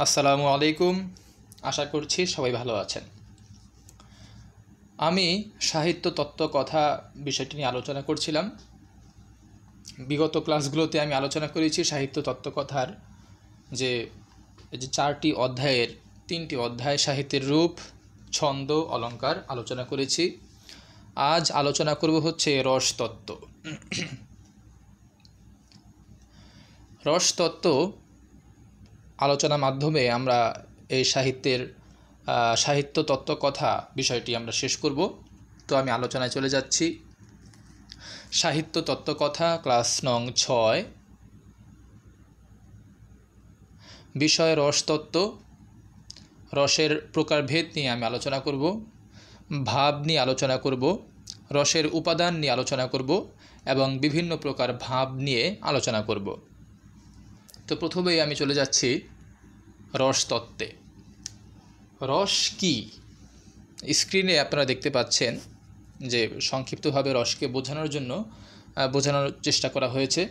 আসসালামু আলাইকুম। আশা করছি সবাই ভালো আছেন। আমি সাহিত্য তত্ত্ব কথা বিষয়টি নিয়ে আলোচনা করছিলাম। বিগত ক্লাসগুলোতে আমি আলোচনা করেছি সাহিত্য তত্ত্ব কথার যে 4টি অধ্যায়ের 3টি অধ্যায় সাহিত্যের রূপ, ছন্দ, অলঙ্কার আলোচনা করেছি। আজ আলোচনা করব হচ্ছে রসতত্ত্ব। রসতত্ত্ব আলোচনার মাধ্যমে আমরা এই সাহিত্য তত্ত্ব কথা বিষয়টি আমরা শেষ করব। তো আমি আলোচনায় চলে যাচ্ছি। সাহিত্য তত্ত্ব কথা ক্লাস নং 6, বিষয় রসতত্ত্ব। রসের প্রকারভেদ নিয়ে আমি আলোচনা করব, ভাব নিয়ে আলোচনা করব, রসের উপাদান নিয়ে আলোচনা করব এবং বিভিন্ন প্রকার ভাব নিয়ে আলোচনা করব। তো প্রথমেই আমি চলে যাচ্ছি রসতত্ত্বে। রস কি? স্ক্রিনে আপনারা দেখতে পাচ্ছেন যে সংক্ষিপ্তভাবে রসকে বোঝানোর চেষ্টা করা হয়েছে।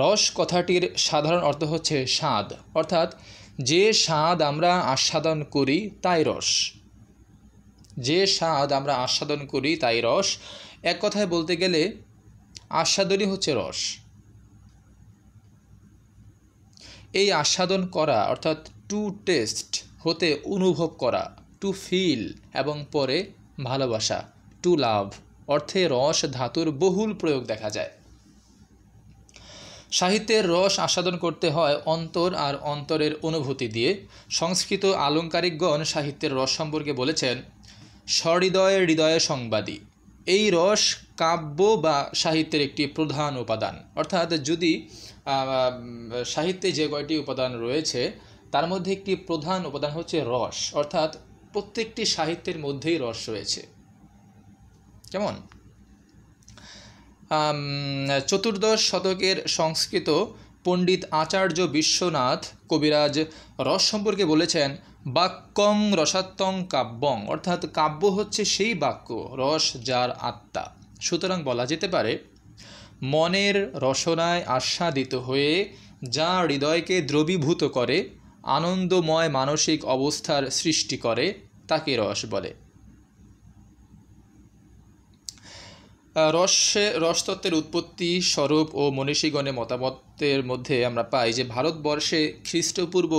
রস কথাটির সাধারণ অর্থ হচ্ছে স্বাদ, অর্থাৎ যে স্বাদ আমরা আস্বাদন করি তাই রস। যে স্বাদ আমরা আস্বাদন করি তাই রস। এক কথায় বলতে গেলে আস্বাদনই হচ্ছে রস। এই আস্বাদন করা অর্থাৎ টু টেস্ট হতে অনুভব করা, টু ফিল এবং পরে ভালোবাসা, টু লাভ অর্থে রস ধাতুর বহুল প্রয়োগ দেখা যায়। সাহিত্যের রস আস্বাদন করতে হয় অন্তর আর অন্তরের অনুভূতি দিয়ে। সংস্কৃত আলঙ্কারিকগণ সাহিত্যের রস সম্পর্কে বলেছেন, সহৃদয় হৃদয় সংবাদী। এই রস কাব্য বা সাহিত্যের একটি প্রধান উপাদান। অর্থাৎ যদি সাহিত্যে যে কয়টি উপাদান রয়েছে তার মধ্যে একটি প্রধান উপাদান হচ্ছে রস, অর্থাৎ প্রত্যেকটি সাহিত্যের মধ্যেই রস রয়েছে। কেমন? চতুর্দশ শতকের সংস্কৃত পণ্ডিত আচার্য বিশ্বনাথ কবিরাজ রস সম্পর্কে বলেছেন, বাক্যং রসাত্মং কাব্যং, অর্থাৎ কাব্য হচ্ছে সেই বাক্য, রস যার আত্মা। সুতরাং বলা যেতে পারে মনের রসনায় আস্বাদিত হয়ে যা হৃদয়কে দ্রবীভূত করে, আনন্দময় মানসিক অবস্থার সৃষ্টি করে, তাকে রস বলে। রসতত্ত্বের উৎপত্তি স্বরূপ ও মনীষীগণের মতামতের মধ্যে আমরা পাই যে ভারতবর্ষে খ্রিস্টপূর্ব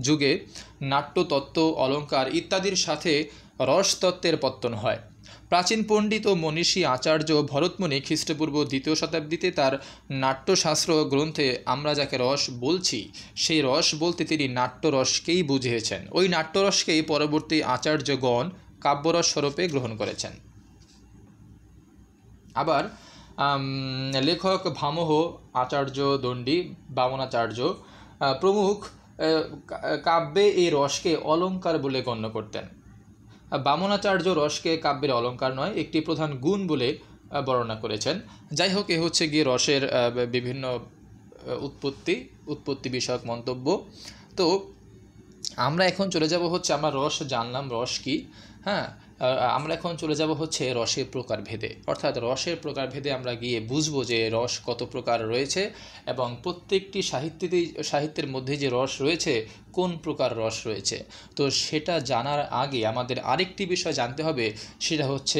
যুগে নাট্যতত্ত্ব, অলঙ্কার ইত্যাদির সাথে রসতত্ত্বের পত্তন হয়। প্রাচীন পণ্ডিত ও মনীষী আচার্য ভরতমুনি খ্রিস্টপূর্ব 2য় শতাব্দীতে তার নাট্যশাস্ত্র গ্রন্থে আমরা যাকে রস বলছি সেই রস বলতে তিনি নাট্যরসকেই বুঝিয়েছেন। ওই নাট্যরসকেই পরবর্তী আচার্যগণ কাব্যরস স্বরূপে গ্রহণ করেছেন। আবার লেখক ভামহ, আচার্য দণ্ডী, বামনাচার্য প্রমুখ কাব্যে এই রসকে অলঙ্কার বলে গণ্য করতেন। বামনাচার্য রসকে কাব্যের অলঙ্কার নয়, একটি প্রধান গুণ বলে বর্ণনা করেছেন। যাই হোক, এ হচ্ছে গিয়ে রসের বিভিন্ন উৎপত্তি বিষয়ক মন্তব্য। তো আমরা এখন চলে যাব হচ্ছে, আমরা রস জানলাম রস কি, হ্যাঁ, আমরা এখন চলে যাব হচ্ছে রসের প্রকারভেদে। অর্থাৎ রসের প্রকারভেদে আমরা গিয়ে বুঝবো যে রস কত প্রকার রয়েছে এবং প্রত্যেকটি সাহিত্যের মধ্যে যে রস রয়েছে কোন প্রকার রস রয়েছে। তো সেটা জানার আগে আমাদের আরেকটি বিষয় জানতে হবে, সেটা হচ্ছে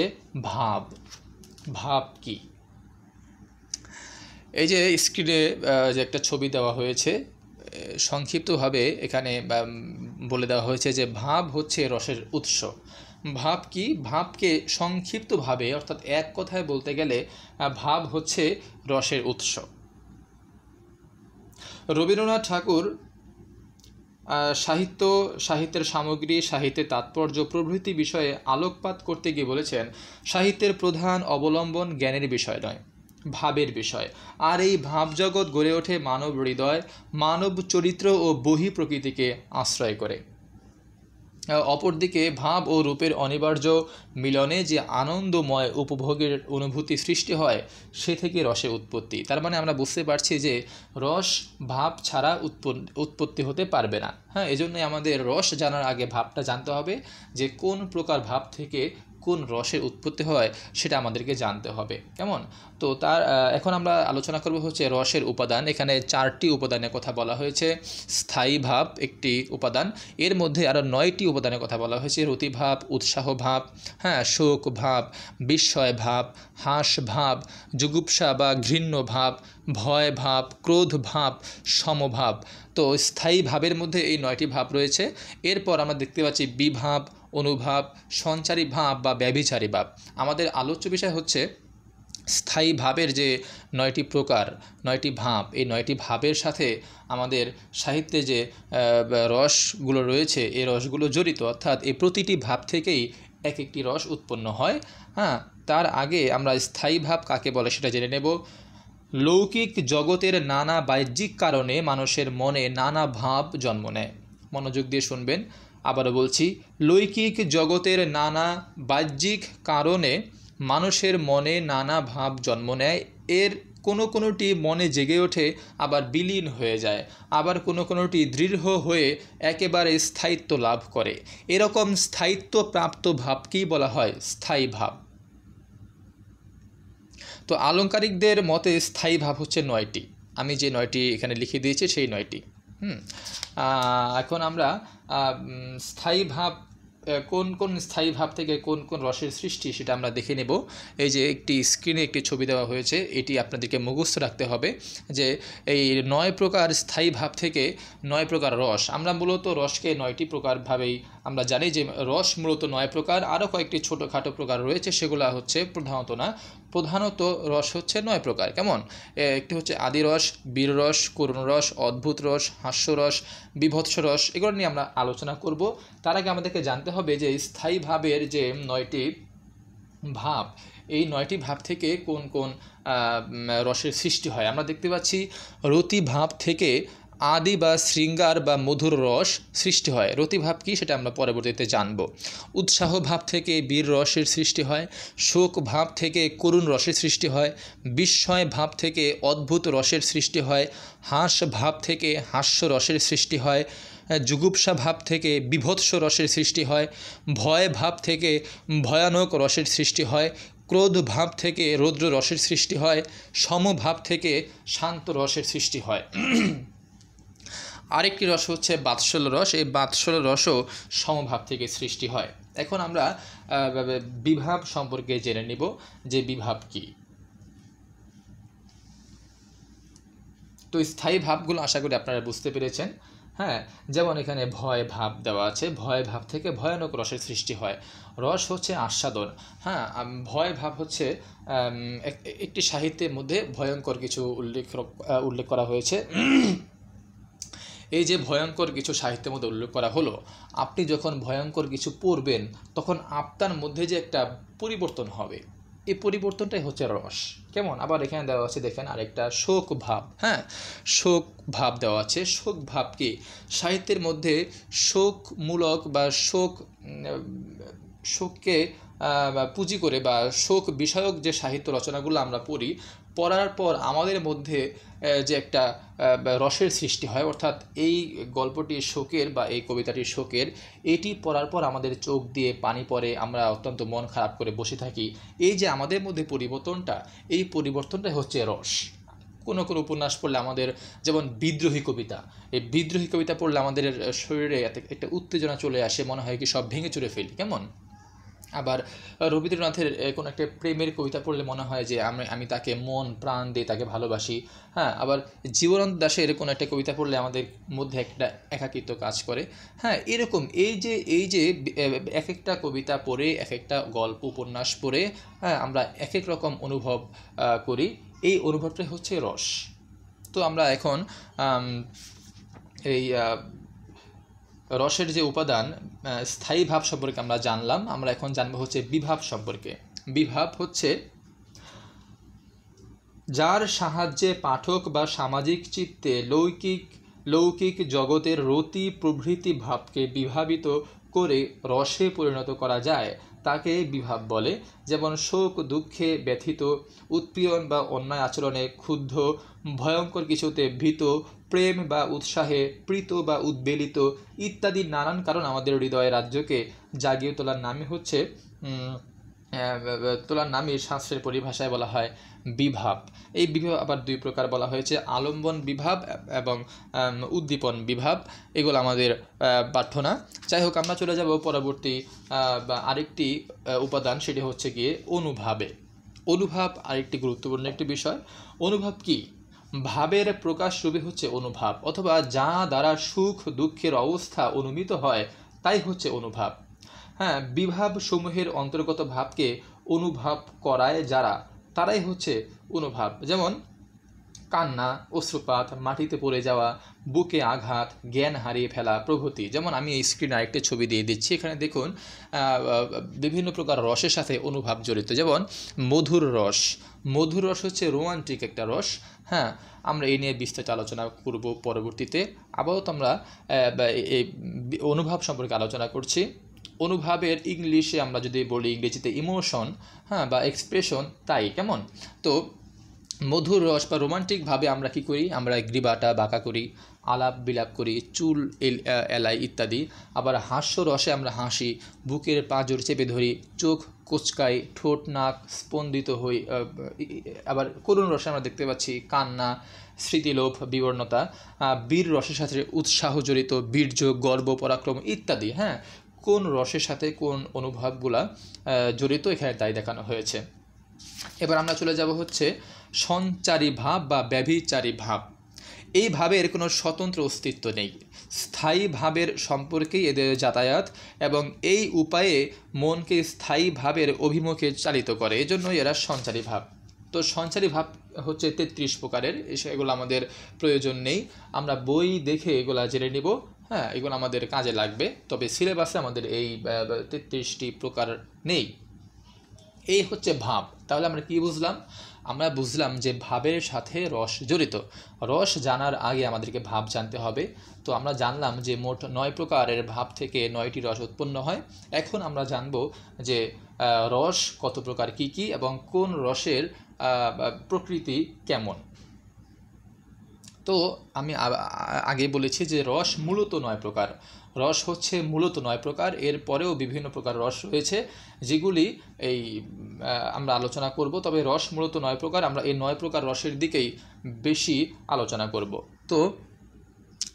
ভাব। ভাব কি? এই যে স্ক্রিনে যে একটা ছবি দেওয়া হয়েছে, সংক্ষিপ্তভাবে এখানে বলে দেওয়া হয়েছে যে ভাব হচ্ছে রসের উৎস। ভাব কি? ভাবকে সংক্ষিপ্তভাবে অর্থাৎ এক কথায় বলতে গেলে ভাব হচ্ছে রসের উৎস। রবীন্দ্রনাথ ঠাকুর সাহিত্যের সামগ্রী, সাহিত্যের তাৎপর্য প্রভৃতি বিষয়ে আলোকপাত করতে গিয়ে বলেছেন, সাহিত্যের প্রধান অবলম্বন জ্ঞানের বিষয় নয়, ভাবের বিষয়। আর এই ভাবজগৎ গড়ে ওঠে মানব হৃদয়, মানব চরিত্র ও বহি প্রকৃতিকে আশ্রয় করে। অপরদিকে ভাব ও রূপের অনিবার্য মিলনে যে আনন্দময় উপভোগের অনুভূতি সৃষ্টি হয়, সে থেকে রসের উৎপত্তি। তার মানে আমরা বুঝতে পারছি যে রস ভাব ছাড়া উৎপত্তি হতে পারবে না। হ্যাঁ, এজন্যই আমাদের রস জানার আগে ভাবটা জানতে হবে যে কোন প্রকার ভাব থেকে কোন রসের উৎপত্তি হয় সেটা আমাদেরকে জানতে হবে, কেমন? তো এখন আমরা আলোচনা করব হচ্ছে রসের উপাদান। এখানে 4টি উপাদানের কথা বলা হয়েছে। স্থায়ী ভাব একটি উপাদান, এর মধ্যে আরও 9টি উপাদানের কথা বলা হয়েছে। রতি ভাব, উৎসাহ ভাব, শোক ভাব, বিস্ময় ভাব, হাস ভাব, জুগুপ্সা বা ঘৃণ্য ভাব, ভয় ভাব, ক্রোধ ভাব, সমভাব। তো স্থায়ী ভাবের মধ্যে এই 9টি ভাব রয়েছে। এরপর আমরা দেখতে পাচ্ছি বিভাব, অনুভাব, সঞ্চারী ভাব বা ব্যভিচারী ভাব। আমাদের আলোচ্য বিষয় হচ্ছে স্থায়ী ভাবের যে 9টি প্রকার, 9টি ভাব, এই 9টি ভাবের সাথে আমাদের সাহিত্যে যে রসগুলো রয়েছে এই রসগুলো জড়িত, অর্থাৎ এই প্রতিটি ভাব থেকেই এক একটি রস উৎপন্ন হয়। তার আগে আমরা স্থায়ী ভাব কাকে বলে সেটা জেনে নেব। লৌকিক জগতের নানা বাহ্যিক কারণে মানুষের মনে নানা ভাব জন্ম নেয়। মনোযোগ দিয়ে শুনবেন, আবারও বলছি, লৌকিক জগতের নানা বাহ্যিক কারণে মানুষের মনে নানা ভাব জন্ম নেয়। এর কোনোটি মনে জেগে ওঠে, আবার বিলীন হয়ে যায়, আবার কোনোটি দৃঢ় হয়ে একেবারে স্থায়িত্ব লাভ করে। এরকম স্থায়িত্ব প্রাপ্ত ভাবকেই বলা হয় স্থায়ী ভাব। তো আলংকারিকদের মতে স্থায়ী ভাব হচ্ছে 9টি। আমি যে 9টি এখানে লিখে দিয়েছি সেই 9টি। এখন আমরা স্থায়ী ভাব, কোন স্থায়ী ভাব থেকে কোন রসের সৃষ্টি সেটা আমরা দেখে নেব। এই যে একটি স্ক্রিনে একটি ছবি দেওয়া হয়েছে, এটি আপনাদেরকে মুখস্থ রাখতে হবে যে এই 9 প্রকার স্থায়ী ভাব থেকে 9 প্রকার রস। আমরা মূলত রসকে 9টি প্রকারভাবেই আমরা জানি যে রস মূলত 9 প্রকার। আরও কয়েকটি ছোটোখাটো প্রকার রয়েছে, সেগুলো হচ্ছে প্রধানত রস হচ্ছে 9 প্রকার। কেমন? একটি হচ্ছে আদিরস, বীররস, করুণ রস, অদ্ভুত রস, হাস্যরস, বিভৎস রস। এগুলো নিয়ে আমরা আলোচনা করব। তার আগে আমাদেরকে জানতে হবে যে স্থায়ী ভাবের যে 9টি ভাব, এই 9টি ভাব থেকে কোন রসের সৃষ্টি হয়। আমরা দেখতে পাচ্ছি রতি ভাব থেকে আদি বা শৃঙ্গার বা মধুর রস সৃষ্টি হয়। রতি ভাব কি সেটা আমরা পরবর্তীতে জানব। উৎসাহ ভাব থেকে বীর রসের সৃষ্টি হয়। শোক ভাব থেকে করুণ রসের সৃষ্টি হয়। বিস্ময় ভাব থেকে অদ্ভুত রসের সৃষ্টি হয়। হাস ভাব থেকে হাস্য রসের সৃষ্টি হয়। জুগুপ্সা ভাব থেকে বিভৎস রসের সৃষ্টি হয়। ভয় ভাব থেকে ভয়ানক রসের সৃষ্টি হয়। ক্রোধ ভাব থেকে রৌদ্র রসের সৃষ্টি হয়। সমভাব থেকে শান্ত রসের সৃষ্টি হয়। আরেকটি রস হচ্ছে বাৎসল্য রস। এই বাৎসল্য রসও সমভাব থেকে সৃষ্টি হয়। এখন আমরা বিভাব সম্পর্কে জেনে নিব যে বিভাব কি। তো স্থায়ী ভাবগুলো আশা করি আপনারা বুঝতে পেরেছেন। যেমন এখানে ভয় ভাব দেওয়া আছে, ভয় ভাব থেকে ভয়ানক রসের সৃষ্টি হয়। রস হচ্ছে আস্বাদন। ভয় ভাব হচ্ছে একটি সাহিত্যের মধ্যে ভয়ঙ্কর কিছু উল্লেখ করা হয়েছে। এই যে ভয়ঙ্কর কিছু সাহিত্যের মধ্যে উল্লেখ করা হলো, আপনি যখন ভয়ঙ্কর কিছু পড়বেন তখন আপনার মধ্যে যে একটা পরিবর্তন হবে, এই পরিবর্তনটাই হচ্ছে রস। কেমন? আবার এখানে দেওয়া আছে দেখেন আরেকটা শোক ভাব। শোক ভাব দেওয়া আছে। শোক ভাব কি? সাহিত্যের মধ্যে শোকমূলক বা শোককে পুঁজি করে বা শোক বিষয়ক যে সাহিত্য রচনাগুলো আমরা পড়ার পর আমাদের মধ্যে যে একটা রসের সৃষ্টি হয়, অর্থাৎ এই গল্পটি শোকের বা এই কবিতাটি শোকের, এটি পড়ার পর আমাদের চোখ দিয়ে পানি পড়ে, আমরা অত্যন্ত মন খারাপ করে বসে থাকি। এই যে আমাদের মধ্যে পরিবর্তনটা, এই পরিবর্তনটাই হচ্ছে রস। কোনো উপন্যাস পড়লে আমাদের, যেমন বিদ্রোহী কবিতা, এই বিদ্রোহী কবিতা পড়লে আমাদের শরীরে একটা উত্তেজনা চলে আসে, মনে হয় কি সব ভেঙে চুরে ফেলি। কেমন? আবার রবীন্দ্রনাথের কোনো একটা প্রেমের কবিতা পড়লে মনে হয় যে আমি তাকে মন প্রাণ দিয়ে তাকে ভালোবাসি। আবার জীবনানন্দ দাশের কোনো একটা কবিতা পড়লে আমাদের মধ্যে একটা একাকিত্ব কাজ করে। এরকম এই যে এক একটা কবিতা পড়ে, এক একটা গল্প উপন্যাস পড়ে আমরা এক এক রকম অনুভব করি। এই অনুভবটাই হচ্ছে রস। তো আমরা এখন এই রসের যে উপাদান স্থায়ী ভাব সম্পর্কে আমরা জানলাম। আমরা এখন জানবো হচ্ছে বিভাব সম্পর্কে। বিভাব হচ্ছে যার সাহায্যে পাঠক বা সামাজিক চিত্তে লৌকিক জগতের রতি প্রভৃতি ভাবকে বিভাবিত করে রসে পরিণত করা যায়, তাকে বিভাব বলে। যেমন শোক দুঃখে ব্যথিত, উৎপীড়ন বা অন্যায় আচরণে ক্ষুব্ধ, ভয়ঙ্কর কিছুতে ভীত, প্রেম বা উৎসাহে প্রীত বা উদ্বেলিত ইত্যাদি নানান কারণ আমাদের হৃদয়ের রাজ্যকে জাগিয়ে তোলার নামই হচ্ছে তোলার নামই শাস্ত্রের পরিভাষায় বলা হয় বিভাব। এই বিভাব আবার দুই প্রকার বলা হয়েছে, আলম্বন বিভাব এবং উদ্দীপন বিভাব। এগুলো আমাদের পাঠ্য না। যাই হোক, আমরা চলে যাব পরবর্তী বা আরেকটি উপাদান, সেটি হচ্ছে গিয়ে অনুভাবে। অনুভাব আরেকটি গুরুত্বপূর্ণ একটি বিষয়। অনুভাব কি? ভাবের প্রকাশরূপে হচ্ছে অনুভাব, অথবা যা দ্বারা সুখ দুঃখের অবস্থা অনুমিত হয় তাই হচ্ছে অনুভাব। হ্যাঁ, বিভাব সমূহের অন্তর্গত ভাবকে অনুভব করায় যারা, তারাই হচ্ছে অনুভাব। যেমন কান্না, অশ্রুপাত, মাটিতে পড়ে যাওয়া, বুকে আঘাত, জ্ঞান হারিয়ে ফেলা প্রভৃতি। যেমন আমি এই স্ক্রিনে আরেকটি ছবি দিয়ে দিচ্ছি, এখানে দেখুন বিভিন্ন প্রকার রসের সাথে অনুভাব জড়িত। যেমন মধুর রস। মধুর রস হচ্ছে রোমান্টিক একটা রস। হ্যাঁ, আমরা এই নিয়ে বিস্তারিত আলোচনা করব পরবর্তীতে। আপাতত আমরা এই অনুভাব সম্পর্কে আলোচনা করছি। অনুভাবের ইংলিশে আমরা যদি বলি, ইংরেজিতে ইমোশন, হ্যাঁ, বা এক্সপ্রেশন, তাই কেমন। তো মধুর রস বা রোমান্টিকভাবে আমরা কি করি? আমরা গ্রীবাটা বাঁকা করি, আলাপ বিলাপ করি, চুল এলাই ইত্যাদি। আবার হাস্য রসে আমরা হাসি, বুকের পাঁজর চেপে ধরি, চোখ কোচকাই, ঠোঁট নাক স্পন্দিত হই। আবার করুণ রসে আমরা দেখতে পাচ্ছি কান্না, স্মৃতিলোভ, বিবর্ণতা। বীর রসের সাথে উৎসাহ জড়িত, বীর্য, গর্ব, পরাক্রম ইত্যাদি। হ্যাঁ, কোন রসের সাথে কোন অনুভবগুলা জড়িত এখানে তাই দেখানো হয়েছে। এবার আমরা চলে যাব হচ্ছে সঞ্চারী ভাব বা ব্যভিচারী ভাব। এই ভাবের কোনো স্বতন্ত্র অস্তিত্ব নেই, স্থায়ী ভাবের সম্পর্কেই এদের যাতায়াত এবং এই উপায়ে মনকে স্থায়ী ভাবের অভিমুখে চালিত করে, এজন্যই এরা সঞ্চারী ভাব। তো সঞ্চারী ভাব হচ্ছে 33 প্রকারের, এগুলো আমাদের প্রয়োজন নেই, আমরা বই দেখে এগুলা জেনে নিব। হ্যাঁ, এগুলো আমাদের কাজে লাগবে, তবে সিলেবাসে আমাদের এই 33টি প্রকার নেই। এই হচ্ছে ভাব। তাহলে আমরা কি বুঝলাম? আমরা বুঝলাম যে ভাবের সাথে রস জড়িত। রস জানার আগে আমাদেরকে ভাব জানতে হবে। তো আমরা জানলাম যে মোট 9 প্রকারের ভাব থেকে 9টি রস উৎপন্ন হয়। এখন আমরা জানব যে রস কত প্রকার, কি কি, এবং কোন রসের প্রকৃতি কেমন। তো আমি আগে বলেছি যে রস মূলত 9 প্রকার। রস হচ্ছে মূলত 9 প্রকার, এর পরেও বিভিন্ন প্রকার রস রয়েছে যেগুলি আমরা আলোচনা করব। তবে রস মূলত 9 প্রকার, আমরা এই 9 প্রকার রসের দিকেই বেশি আলোচনা করব। তো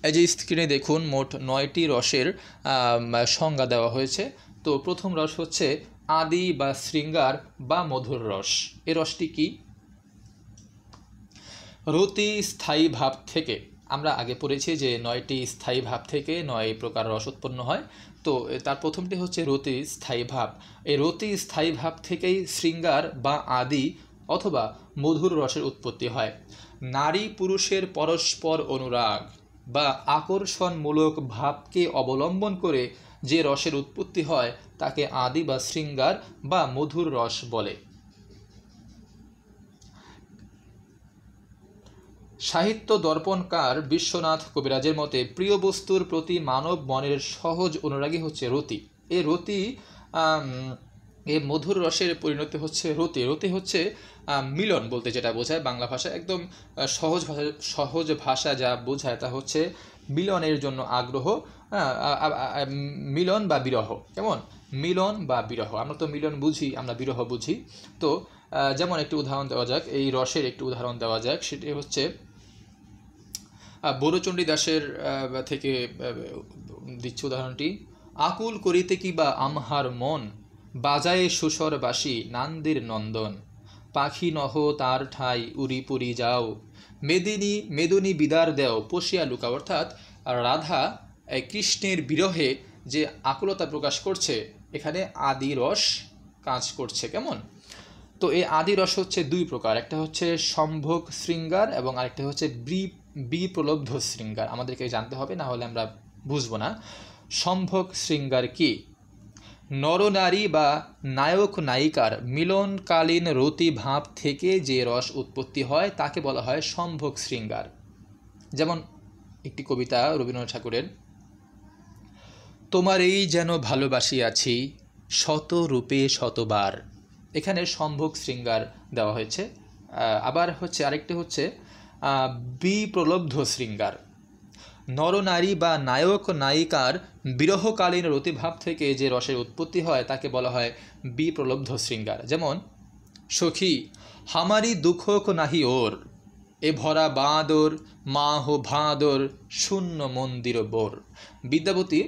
এই যে স্ক্রিনে দেখুন মোট 9টি রসের সংজ্ঞা দেওয়া হয়েছে। তো প্রথম রস হচ্ছে আদি বা শৃঙ্গার বা মধুর রস। এই রসটি কি? রতি স্থায়ী ভাব থেকে, আমরা আগে পড়েছি যে 9টি স্থায়ী ভাব থেকে 9 প্রকার রস উৎপন্ন হয়। তো তার প্রথমটি হচ্ছে রতি স্থায়ী ভাব। এই রতি স্থায়ী ভাব থেকেই শৃঙ্গার বা আদি অথবা মধুর রসের উৎপত্তি হয়। নারী পুরুষের পরস্পর অনুরাগ বা আকর্ষণমূলক ভাবকে অবলম্বন করে যে রসের উৎপত্তি হয় তাকে আদি বা শৃঙ্গার বা মধুর রস বলে। সাহিত্য দর্পণকার বিশ্বনাথ কবিরাজের মতে প্রিয় বস্তুর প্রতি মানব মনের সহজ অনুরাগী হচ্ছে রতি। এই রতি এই মধুর রসের পরিণতি হচ্ছে রতি। রতি হচ্ছে মিলন বলতে যেটা বোঝায়, বাংলা ভাষা একদম সহজ ভাষা যা বোঝায় তা হচ্ছে মিলনের জন্য আগ্রহ, মিলন বা বিরহ। কেমন? মিলন বা বিরহ। আমরা তো মিলন বুঝি, আমরা বিরহ বুঝি। তো যেমন একটি উদাহরণ দেওয়া যাক, এই রসের একটি উদাহরণ দেওয়া যাক, সেটি হচ্ছে বড়চণ্ডী দাসের থেকে দিচ্ছি উদাহরণটি। আকুল করিতে কিবা আমহার মন, বাজায়ে সুস্বর বাসি নান্দের নন্দন, পাখি নহ তার ঠাই উড়ি পুরি যাও, মেদিনী বিদার দেও পশিয়া লুকা। অর্থাৎ রাধা কৃষ্ণের বিরহে যে আকুলতা প্রকাশ করছে, এখানে আদি রস কাজ করছে। কেমন? তো এই আদি রস হচ্ছে 2 প্রকার, একটা হচ্ছে সম্ভোগ শৃঙ্গার এবং আরেকটা হচ্ছে বিপ্রলব্ধ শৃঙ্গার। আমাদেরকে জানতে হবে, না হলে আমরা বুঝবো না। সম্ভোগ শৃঙ্গার কি? নরনারী বা নায়ক নায়িকার মিলনকালীন রতি ভাব থেকে যে রস উৎপত্তি হয় তাকে বলা হয় সম্ভোগ শৃঙ্গার। যেমন একটি কবিতা রবীন্দ্রনাথ ঠাকুরের, তোমার এই যেন ভালোবাসিয়াছি শত রূপে শতবার। এখানে সম্ভোগ শৃঙ্গার দেওয়া হয়েছে। আবার হচ্ছে আরেকটি হচ্ছে বিপ্রলব্ধ শৃঙ্গার। নরনারী বা নায়ক নায়িকার বিরহকালীন রতিভাব থেকে যে রসের উৎপত্তি হয় তাকে বলা হয় বিপ্রলব্ধ শৃঙ্গার। যেমন সখী হামারি দুঃখ কো নাহি ওর, এ ভরা বাঁদর মা হো ভাঁদর শূন্য মন্দির বোর। বিদ্যাপতি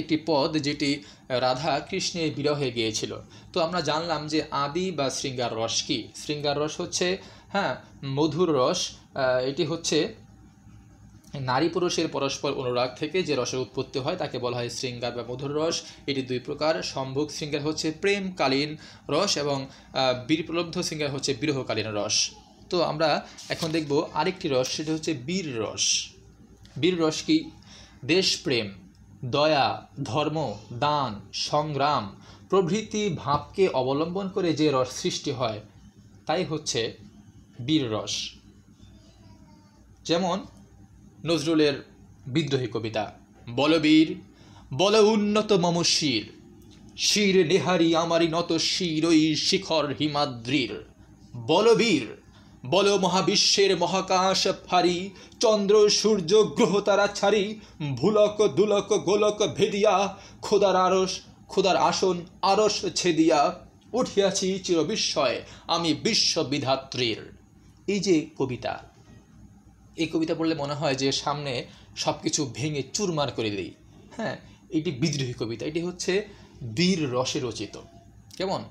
একটি পদ যেটি রাধা কৃষ্ণের বিরহে গিয়েছিল। তো আমরা জানলাম যে আদি বা শৃঙ্গার রস কি। শৃঙ্গার রস হচ্ছে মধুর রস। এটি হচ্ছে নারী পুরুষের পরস্পর অনুরাগ থেকে যে রসের উৎপত্তি হয় তাকে বলা হয় শৃঙ্গার বা মধুর রস। এটি দুই প্রকার। সম্ভোগ শৃঙ্গার হচ্ছে প্রেমকালীন রস এবং বীরপ্রলব্ধ শৃঙ্গার হচ্ছে বিরহকালীন রস। তো আমরা এখন দেখব আরেকটি রস, সেটা হচ্ছে বীর রস। বীর রস কি? দেশপ্রেম, দয়া, ধর্ম, দান, সংগ্রাম প্রভৃতি ভাবকে অবলম্বন করে যে রস সৃষ্টি হয় তাই হচ্ছে বীর রস। যেমন নজরুলের বিদ্রোহী কবিতা, বলবীর বল উন্নত মম শির, শির নেহারি আমারি নত শির ওই শিখর হিমাদ্রির। বলবীর বল মহাবিশ্বের মহাকাশ ফারি, চন্দ্র সূর্য গ্রহ তারা ছাড়ি, ভুলক দুলক গোলক ভেদিয়া, খোদার আসন আরস ছেদিয়া, উঠিয়াছি চির বিস্ময় আমি বিশ্ববিধাত্রীর। এই যে কবিতা, এই কবিতা পড়লে মনে হয় যে সামনে সব কিছু ভেঙে চুরমার করে দিই। এটি বিদ্রোহী কবিতা, এটি হচ্ছে বীর রসে রচিত। কেমন?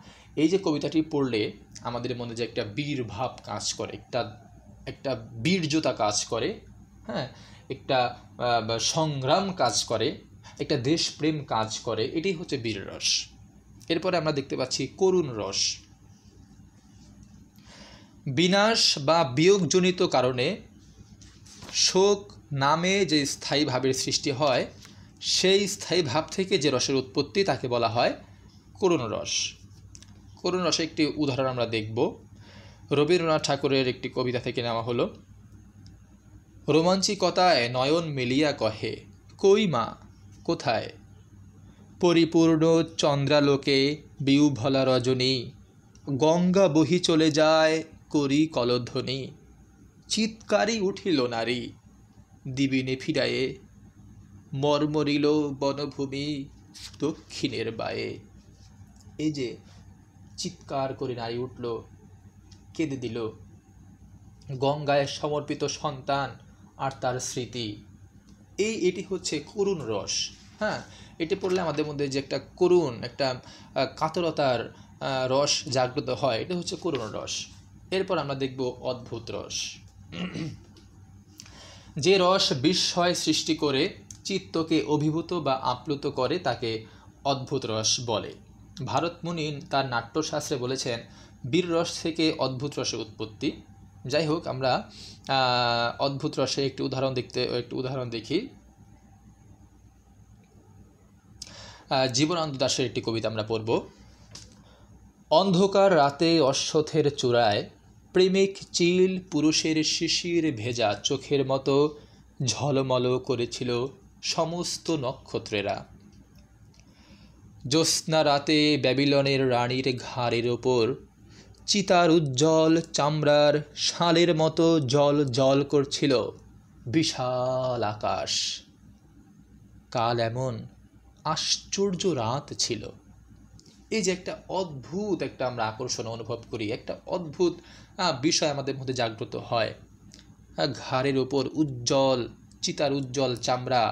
এই যে কবিতাটি পড়লে আমাদের মনে যে একটা বীর ভাব কাজ করে, একটা বীর্যতা কাজ করে, একটা সংগ্রাম কাজ করে, একটা দেশপ্রেম কাজ করে, এটি হচ্ছে বীর রস। এরপরে আমরা দেখতে পাচ্ছি করুণ রস। বিনাশ বা বিয়োগজনিত কারণে শোক নামে যে স্থায়ী ভাবের সৃষ্টি হয় সেই স্থায়ী ভাব থেকে যে রসের উৎপত্তি তাকে বলা হয় করুণ রস। করুণ রসের একটি উদাহরণ আমরা দেখব, রবীন্দ্রনাথ ঠাকুরের একটি কবিতা থেকে নেওয়া হলো। রোমাঞ্চিকতায় নয়ন মেলিয়া কহে, কই মা কোথায়, পরিপূর্ণ চন্দ্রালোকে বিউভলা রজনী, গঙ্গা বহি চলে যায় করি কলধ্বনি, চিৎকারি উঠিল নারী দিবিনে ফিরায়ে, মর্মরিল বনভূমি দক্ষিণের বায়ে। এই যে চিৎকার করে নারী উঠল, কেঁদে দিল, গঙ্গায় সমর্পিত সন্তান আর তার স্মৃতি, এটি হচ্ছে করুণ রস। এটি পড়লে আমাদের মধ্যে যে একটা করুণ, একটা কাতরতার রস জাগ্রত হয়, এটা হচ্ছে করুণ রস। এরপর আমরা দেখব অদ্ভুত রস। যে রস বিস্ময় সৃষ্টি করে চিত্তকে অভিভূত বা আপ্লুত করে তাকে অদ্ভুত রস বলে। ভারতমুনি তার নাট্যশাস্ত্রে বলেছেন বীর রস থেকে অদ্ভুত রসের উৎপত্তি। যাই হোক, আমরা অদ্ভুত রসের একটি উদাহরণ দেখি। জীবনানন্দ দাশের একটি কবিতা আমরা পড়ব। অন্ধকার রাতে অশ্বথের চূড়ায় প্রেমিক চিল পুরুষের শিশির ভেজা চোখের মতো ঝলমল করেছিল সমস্ত নক্ষত্রেরা। জ্যোৎস্না রাতে ব্যাবিলনের রানীর ঘাড়ের ওপর চিতার উজ্জ্বল চামড়ার শালের মতো জল জল করছিল বিশাল আকাশ। কাল এমন আশ্চর্য রাত ছিল। এই যে একটা অদ্ভুত একটা আমরা আকর্ষণ অনুভব করি, একটা অদ্ভুত বিষয় আমাদের মধ্যে জাগ্রত হয়। ঘাড়ের ওপর উজ্জ্বল চিতার উজ্জ্বল চামড়া,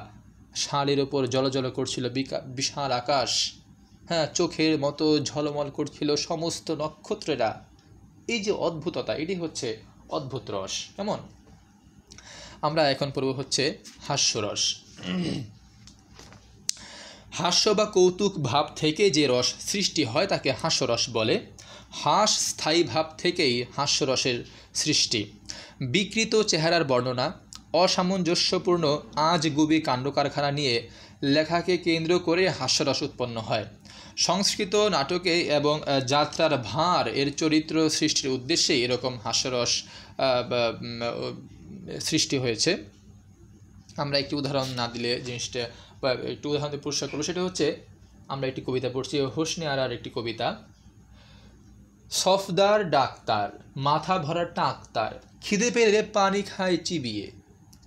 শালের ওপর জলজল করছিল বিশাল আকাশ, চোখের মতো ঝলমল করছিল সমস্ত নক্ষত্রেরা। এই যে অদ্ভুততা, এটি হচ্ছে অদ্ভুত রস। কেমন? আমরা এখন পড়ব হচ্ছে হাস্যরস। হাস্য বা কৌতুক ভাব থেকে যে রস সৃষ্টি হয় তাকে হাস্যরস বলে। হাস স্থায়ী ভাব থেকেই হাস্যরসের সৃষ্টি। বিকৃত চেহারার বর্ণনা, অসামঞ্জস্যপূর্ণ আজগুবি কাণ্ডকারখানা নিয়ে লেখাকে কেন্দ্র করে হাস্যরস উৎপন্ন হয়। সংস্কৃত নাটকে এবং যাত্রার ভাঁড় এর চরিত্র সৃষ্টির উদ্দেশ্যে এরকম হাস্যরস সৃষ্টি হয়েছে। আমরা একটি উদাহরণ না দিলে জিনিসটা একটু উদাহরণ দিয়ে পরিষ্কার করবো। সেটা হচ্ছে, আমরা একটি কবিতা পড়ছি, হোসনে আরার একটি কবিতা। সফদার ডাক্তার মাথা ভরা টাক্তার, খিদে পেলে পানি খায় চিবিয়ে,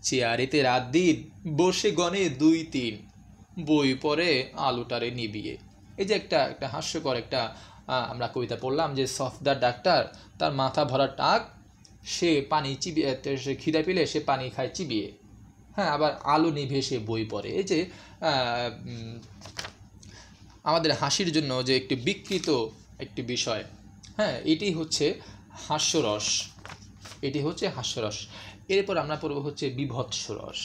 চেয়ারেতে রাত দিন বসে গণে 2-3, বই পড়ে আলোটারে নিবিয়ে। এই যে একটা একটা হাস্যকর একটা আমরা কবিতা পড়লাম যে সফদার ডাক্তার, তার মাথা ভরা টাক, সে পানি চিবিয়ে, সে খিদে পেলে সে পানি খায় চিবিয়ে, হ্যাঁ, আবার আলো নিভে সে বই পড়ে। এই যে আমাদের হাসির জন্য যে একটি বিকৃত একটি বিষয়, হ্যাঁ, এটি হচ্ছে হাস্যরস, এটি হচ্ছে হাস্যরস। এরপর আমরা পড়ব হচ্ছে বিভৎস রস।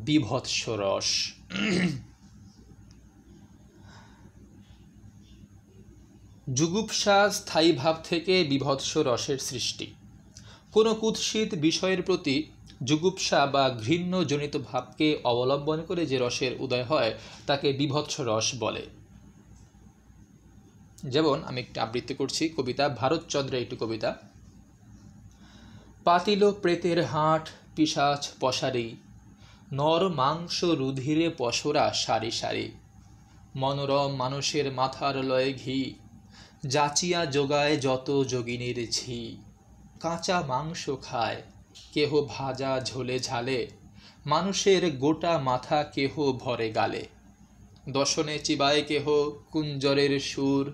বিভৎস রস জুগুপ্সা স্থায়ী ভাব থেকে বিভৎস রসের সৃষ্টি। কোনো কুৎসিত বিষয়ের প্রতি জুগুপ্সা বা ঘৃণ্যজনিত ভাবকে অবলম্বন করে যে রসের উদয় হয় তাকে বিভৎস রস বলে। যেমন আমি একটু আবৃত্তি করছি কবিতা, ভারতচন্দ্রের একটি কবিতা। পাতিল প্রেতের হাট পিশাচ পশারি, নর মাংস রুধিরে পশরা সারি সারি, মনোরম মানুষের মাথার লয়ে ঘি, যাচিয়া যোগায় যত যোগিনীর ঝি, কাঁচা মাংস খায় কেহ ভাজা ঝোলে ঝালে, মানুষের গোটা মাথা কেহ ভরে গালে, দশনে চিবায় কেহ কুঞ্জরের সুর,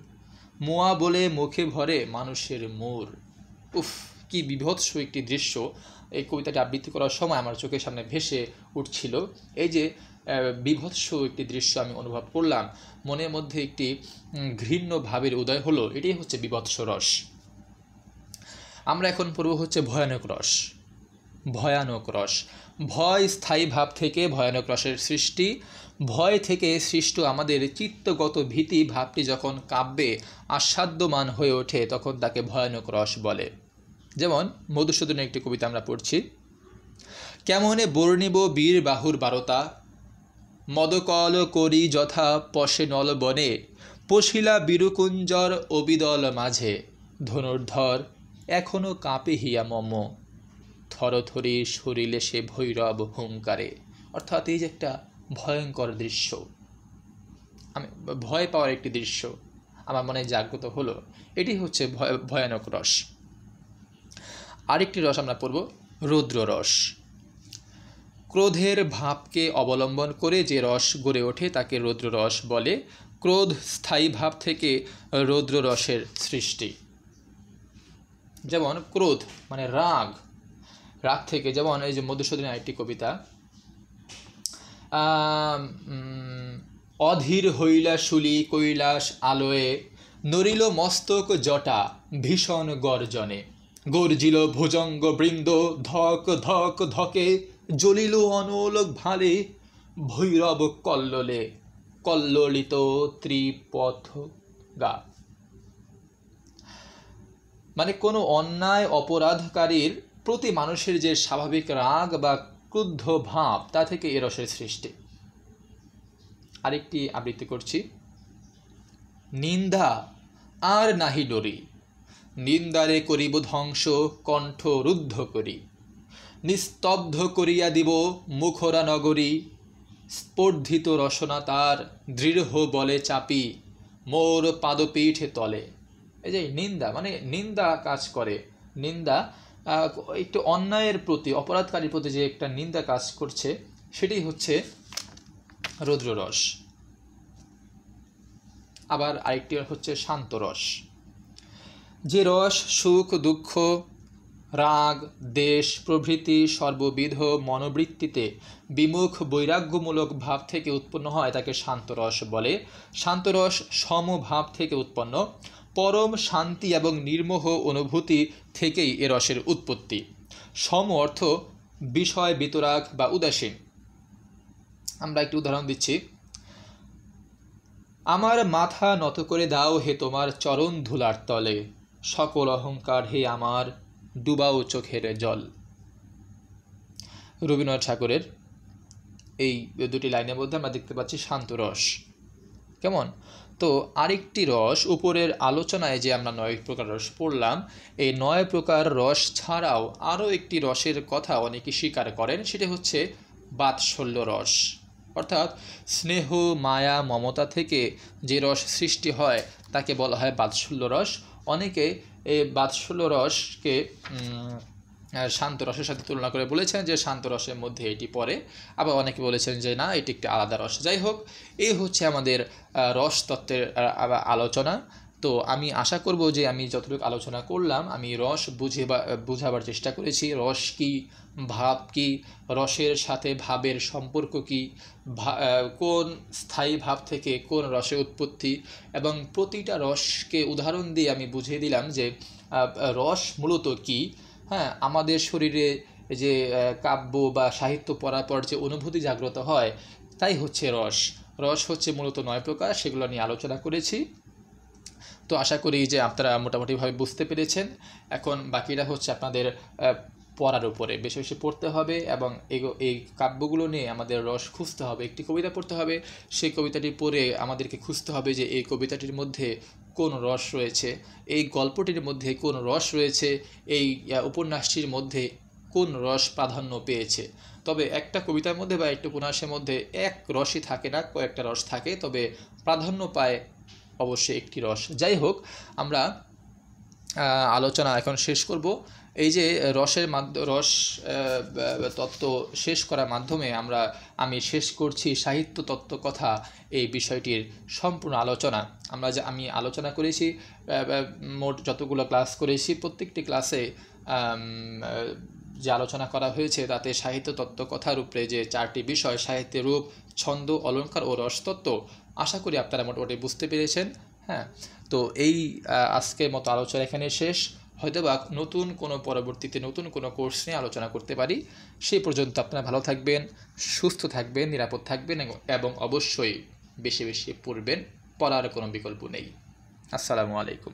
মোয়া বলে মুখে ভরে মানুষের মোর। উফ, কি বিভৎস একটি দৃশ্য এই কবিতাটি আবৃত্তি করার সময় আমার চোখের সামনে ভেসে উঠছিল। এই যে বিভৎস একটি দৃশ্য আমি অনুভব করলাম, মনের মধ্যে একটি ঘৃণ্য ভাবের উদয় হলো, এটাই হচ্ছে বিভৎস রস। আমরা এখন পড়ব হচ্ছে ভয়ানক রস। ভয়ানক রস, ভয় স্থায়ী ভাব থেকে ভয়ানক রসের সৃষ্টি। ভয় থেকে সৃষ্ট আমাদের চিত্তগত ভীতি ভাবটি যখন কাব্যে আস্বাদ্যমান হয়ে ওঠে তখন তাকে ভয়ানক রস বলে। যেমন মধুসূদনের একটি কবিতা আমরা পড়ছি। কেমনে বর্ণিব বীর বাহুর বারতা, মদকল করি যথা পশে নল বনে, পশিলা বীরকুঞ্জর অবিদল মাঝে, ধনুর্ধর এখনো কাঁপে হিয়া মম, থরথরি সরিলে সে ভৈরব হুঙ্কারে। অর্থাৎ এই যে একটা ভয়ঙ্কর দৃশ্য, আমি ভয় পাওয়ার একটি দৃশ্য আমার মনে জাগ্রত হলো, এটি হচ্ছে ভয়ানক রস। আরেকটি রস আমরা পড়ব রৌদ্র রস। ক্রোধের ভাবকে অবলম্বন করে যে রস গড়ে ওঠে তাকে রৌদ্র রস বলে। ক্রোধ স্থায়ী ভাব থেকে রৌদ্র রসের সৃষ্টি। যেমন ক্রোধ মানে রাগ, রাগ থেকে, যেমন এই যে মধুসূদনের আরেকটি কবিতা, অধীর হইলা শুলি কৈলাস আলোয়ে, নরিল মস্তক জটা ভীষণ গর্জনে, গর্জিল ভুজঙ্গ বৃন্দ ধক ধক ধকে, জ্বলিল অনলোক ভালে ভৈরব কল্লোলে, কল্লোলিত ত্রিপথ গা। মানে কোনো অন্যায় অপরাধকারীর প্রতি মানুষের যে স্বাভাবিক রাগ বা ক্রুদ্ধ ভাব তা থেকে এ রসের সৃষ্টি। আরেকটি আবৃত্তি করছি। নিন্দা আর নাহি ডরি, নিন্দারে করিব ধ্বংস কণ্ঠ রুদ্ধ করি, নিস্তব্ধ করিয়া দিব মুখরা নগরী, স্পর্ধিত রসনা তার দৃঢ় বলে চাপি, মোর পাদপীঠে তলে। এই যে নিন্দা মানে নিন্দা কাজ করে, নিন্দা একটু অন্যায়ের প্রতি, অপরাধকারীর প্রতি যে একটা নিন্দা কাজ করছে, সেটি হচ্ছে রৌদ্র রস। আবার আরেকটি হচ্ছে শান্ত রস। যে রস সুখ দুঃখ রাগ দেশ প্রভৃতি সর্ববিধ মনোবৃত্তিতে বিমুখ বৈরাগ্যমূলক ভাব থেকে উৎপন্ন হয় তাকে শান্ত রস বলে। শান্ত রস সমভাব থেকে উৎপন্ন, পরম শান্তি এবং নির্মোহ অনুভূতি থেকেই এ রসের উৎপত্তি। সম অর্থ বিষয় বিতরাগ বা উদাসীন। আমরা একটি উদাহরণ দিচ্ছি। আমার মাথা নত করে দাও হে তোমার চরণ ধুলার তলে, সকল অহংকার হে আমার ডুবাও চোখের জল। রবীন্দ্রনাথ ঠাকুরের এই দুটি লাইনের মধ্যে আমরা দেখতে পাচ্ছি শান্ত রস। কেমন? তো আরেকটি রস, উপরের আলোচনায় যে আমরা 9 প্রকার রস পড়লাম, এই 9 প্রকার রস ছাড়াও আরও একটি রসের কথা অনেকে স্বীকার করেন, সেটি হচ্ছে বাৎসল্য রস। অর্থাৎ স্নেহ মায়া মমতা থেকে যে রস সৃষ্টি হয় তাকে বলা হয় বাৎসল্য রস। অনেকে এই বাৎসল্য রসকে শান্ত রসের সাথে তুলনা করে বলেছেন যে শান্ত রসের মধ্যে এটি পড়ে, আবার অনেকে বলেছেন যে না, এটি একটি আলাদা রস। যাই হোক, এই হচ্ছে আমাদের রস তত্ত্বের আলোচনা। তো আমি আশা করব যে আমি যতটুকু আলোচনা করলাম, আমি রস বুঝাবার চেষ্টা করেছি। রস কি, ভাব কি, রসের সাথে ভাবের সম্পর্ক কি, কোন স্থায়ী ভাব থেকে কোন রসের উৎপত্তি, এবং প্রতিটা রসকে উদাহরণ দিয়ে আমি বুঝিয়ে দিলাম যে রস মূলত কি। হ্যাঁ, আমাদের শরীরে যে কাব্য বা সাহিত্য পড়ার পর যে অনুভূতি জাগ্রত হয়, তাই হচ্ছে রস। রস হচ্ছে মূলত 9 প্রকার, সেগুলো নিয়ে আলোচনা করেছি। তো আশা করি যে আপনারা মোটামুটিভাবে বুঝতে পেরেছেন। এখন বাকিটা হচ্ছে আপনাদের পড়ার উপরে, বেশি বেশি পড়তে হবে এবং এই কাব্যগুলো নিয়ে আমাদের রস খুঁজতে হবে। একটি কবিতা পড়তে হবে, সেই কবিতাটি পড়ে আমাদেরকে খুঁজতে হবে যে এই কবিতাটির মধ্যে কোন রস রয়েছে, এই গল্পটির মধ্যে কোন রস রয়েছে, এই উপন্যাসটির মধ্যে কোন রস প্রাধান্য পেয়েছে। তবে একটা কবিতার মধ্যে বা একটা উপন্যাসের মধ্যে এক রসই থাকে না, কয়েকটা রস থাকে, তবে প্রাধান্য পায় অবশ্যই একটি রস। যাই হোক, আমরা আলোচনা এখন শেষ করব। এই যে রস তত্ত্ব শেষ করার মাধ্যমে আমি শেষ করছি সাহিত্য তত্ত্ব কথা এই বিষয়টির সম্পূর্ণ আলোচনা। আমি আলোচনা করেছি, মোট যতগুলো ক্লাস করেছি প্রত্যেকটি ক্লাসে যে আলোচনা করা হয়েছে তাতে সাহিত্য তত্ত্ব কথার উপরে যে 4টি বিষয়, সাহিত্যের রূপ, ছন্দ, অলঙ্কার ও রসতত্ত্ব, আশা করি আপনারা মোটামুটি বুঝতে পেরেছেন। হ্যাঁ, তো এই আজকের মতো আলোচনা এখানে শেষ। হয়তোবা পরবর্তীতে নতুন কোনো কোর্স নিয়ে আলোচনা করতে পারি। সেই পর্যন্ত আপনারা ভালো থাকবেন, সুস্থ থাকবেন, নিরাপদ থাকবেন এবং অবশ্যই বেশি বেশি পড়বেন। পড়ার কোনো বিকল্প নেই। আসসালামু আলাইকুম।